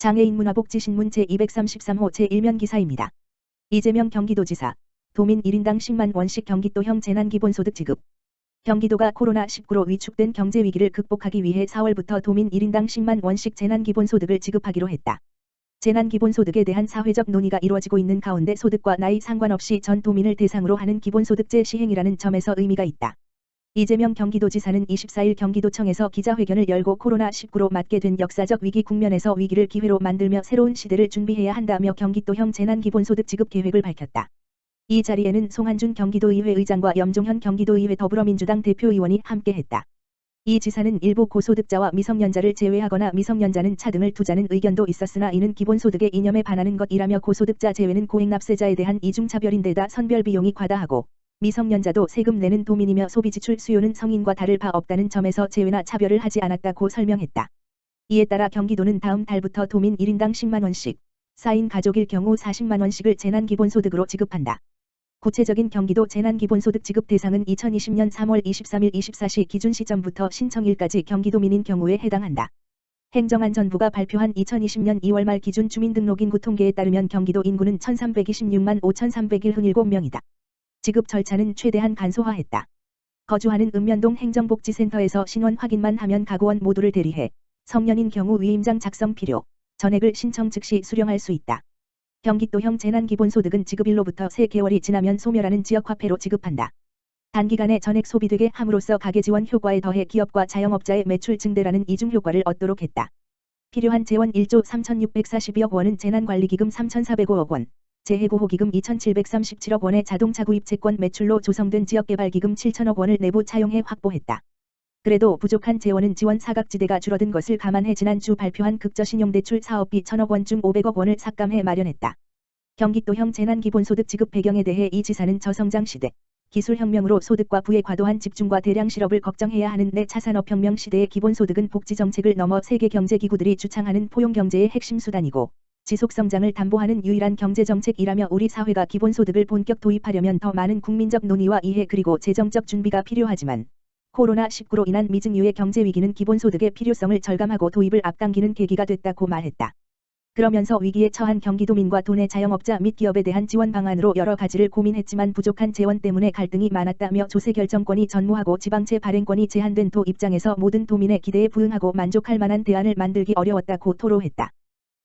장애인 문화복지신문 제233호 제1면 기사입니다. 이재명 경기도지사, 도민 1인당 10만 원씩 경기도형 재난기본소득 지급. 경기도가 코로나19로 위축된 경제위기를 극복하기 위해 4월부터 도민 1인당 10만 원씩 재난기본소득을 지급하기로 했다. 재난기본소득에 대한 사회적 논의가 이루어지고 있는 가운데 소득과 나이 상관없이 전 도민을 대상으로 하는 기본소득제 시행이라는 점에서 의미가 있다. 이재명 경기도지사는 24일 경기도청에서 기자회견을 열고 코로나19로 맞게 된 역사적 위기 국면에서 위기를 기회로 만들며 새로운 시대를 준비해야 한다며 경기도형 재난기본소득 지급 계획을 밝혔다. 이 자리에는 송한준 경기도의회 의장과 염종현 경기도의회 더불어민주당 대표의원이 함께했다. 이 지사는 일부 고소득자와 미성년자를 제외하거나 미성년자는 차 등을 두자는 의견도 있었으나 이는 기본소득의 이념에 반하는 것이라며 고소득자 제외는 고액납세자에 대한 이중차별인데다 선별 비용이 과다하고 미성년자도 세금 내는 도민이며 소비지출 수요는 성인과 다를 바 없다는 점에서 제외나 차별을 하지 않았다고 설명했다. 이에 따라 경기도는 다음 달부터 도민 1인당 10만 원씩, 4인 가족일 경우 40만 원씩을 재난기본소득으로 지급한다. 구체적인 경기도 재난기본소득 지급 대상은 2020년 3월 23일 24시 기준 시점부터 신청일까지 경기도민인 경우에 해당한다. 행정안전부가 발표한 2020년 2월 말 기준 주민등록인구 통계에 따르면 경기도 인구는 1326만 5307명이다. 지급 절차는 최대한 간소화했다. 거주하는 읍면동 행정복지센터에서 신원 확인만 하면 가구원 모두를 대리해 성년인 경우 위임장 작성 필요, 전액을 신청 즉시 수령할 수 있다. 경기도형 재난기본소득은 지급일로부터 3개월이 지나면 소멸하는 지역화폐로 지급한다. 단기간에 전액 소비되게 함으로써 가계지원 효과에 더해 기업과 자영업자의 매출 증대라는 이중효과를 얻도록 했다. 필요한 재원 1조 3642억 원은 재난관리기금 3405억 원, 재해고호기금 2737억 원의 자동차 구입 채권 매출로 조성된 지역개발기금 7천억 원을 내부 차용해 확보했다. 그래도 부족한 재원은 지원 사각지대가 줄어든 것을 감안해 지난주 발표한 극저신용대출 사업비 1,000억 원 중 500억 원을 삭감해 마련했다. 경기도형 재난기본소득 지급 배경에 대해 이 지사는 저성장 시대, 기술혁명으로 소득과 부의 과도한 집중과 대량 실업을 걱정해야 하는 내차산업혁명 시대의 기본소득은 복지정책을 넘어 세계 경제기구들이 주창하는 포용경제의 핵심 수단이고 지속성장을 담보하는 유일한 경제정책이라며 우리 사회가 기본소득을 본격 도입하려면 더 많은 국민적 논의와 이해 그리고 재정적 준비가 필요하지만 코로나19로 인한 미증유의 경제위기는 기본소득의 필요성을 절감하고 도입을 앞당기는 계기가 됐다고 말했다. 그러면서 위기에 처한 경기도민과 도내 자영업자 및 기업에 대한 지원 방안으로 여러 가지를 고민했지만 부족한 재원 때문에 갈등이 많았다며 조세 결정권이 전무하고 지방채 발행권이 제한된 도 입장에서 모든 도민의 기대에 부응하고 만족할 만한 대안을 만들기 어려웠다고 토로했다.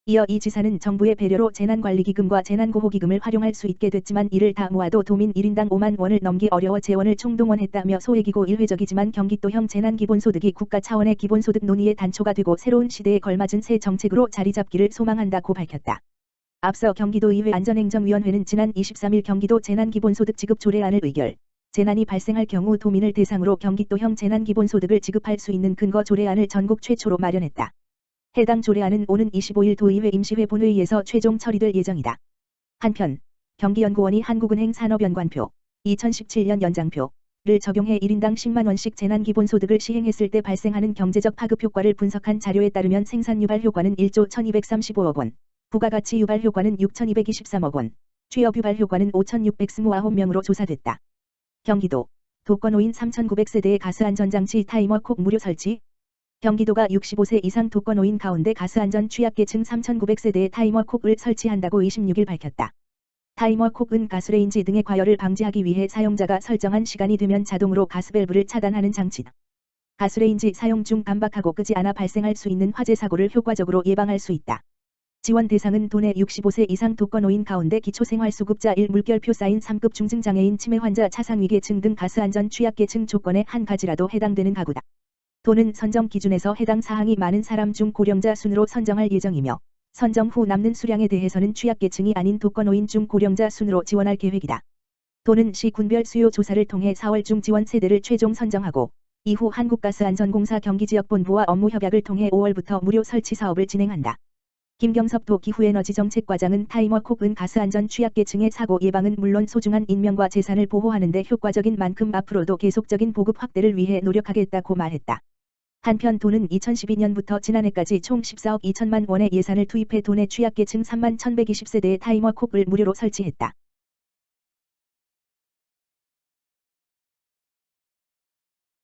이어 이 지사는 정부의 배려로 재난관리기금과 재난고호기금을 활용할 수 있게 됐지만 이를 다 모아도 도민 1인당 5만 원을 넘기 어려워 재원을 총동원했다며 소액이고 일회적이지만 경기도형 재난기본소득이 국가 차원의 기본소득 논의의 단초가 되고 새로운 시대에 걸맞은 새 정책으로 자리잡기를 소망한다고 밝혔다. 앞서 경기도의회 안전행정위원회는 지난 23일 경기도 재난기본소득 지급 조례안을 의결, 재난이 발생할 경우 도민을 대상으로 경기도형 재난기본소득을 지급할 수 있는 근거 조례안을 전국 최초로 마련했다. 해당 조례안은 오는 25일 도의회 임시회 본회의에서 최종 처리될 예정이다. 한편 경기연구원이 한국은행 산업연관표 2017년 연장표를 적용해 1인당 10만 원씩 재난기본소득을 시행했을 때 발생하는 경제적 파급 효과를 분석한 자료에 따르면 생산 유발 효과는 1조 1235억 원, 부가가치 유발 효과는 6223억 원, 취업 유발 효과는 5629명으로 조사됐다. 경기도 독거노인 3900세대의 가스안전장치 타이머콕 무료 설치. 경기도가 65세 이상 독거노인 가운데 가스안전 취약계층 3,900세대의 타이머콕을 설치한다고 26일 밝혔다. 타이머콕은 가스레인지 등의 과열을 방지하기 위해 사용자가 설정한 시간이 되면 자동으로 가스밸브를 차단하는 장치다. 가스레인지 사용 중 감박하고 끄지 않아 발생할 수 있는 화재 사고를 효과적으로 예방할 수 있다. 지원 대상은 도내 65세 이상 독거노인 가운데 기초생활수급자 1 물결표 쌓인 3급 중증장애인 치매 환자 차상위계층 등 가스안전 취약계층 조건의 한 가지라도 해당되는 가구다. 도는 선정 기준에서 해당 사항이 많은 사람 중 고령자 순으로 선정할 예정이며 선정 후 남는 수량에 대해서는 취약계층이 아닌 독거노인 중 고령자 순으로 지원할 계획이다. 도는 시 군별 수요 조사를 통해 4월 중 지원 세대를 최종 선정하고 이후 한국가스안전공사 경기지역본부와 업무 협약을 통해 5월부터 무료 설치 사업을 진행한다. 김경섭 도 기후에너지정책과장은 타이머콕은 가스안전 취약계층의 사고 예방은 물론 소중한 인명과 재산을 보호하는 데 효과적인 만큼 앞으로도 계속적인 보급 확대를 위해 노력하겠다고 말했다. 한편 도는 2012년부터 지난해까지 총 14억 2천만 원의 예산을 투입해 도내 취약계층 3만 1120세대의 타이머콕을 무료로 설치했다.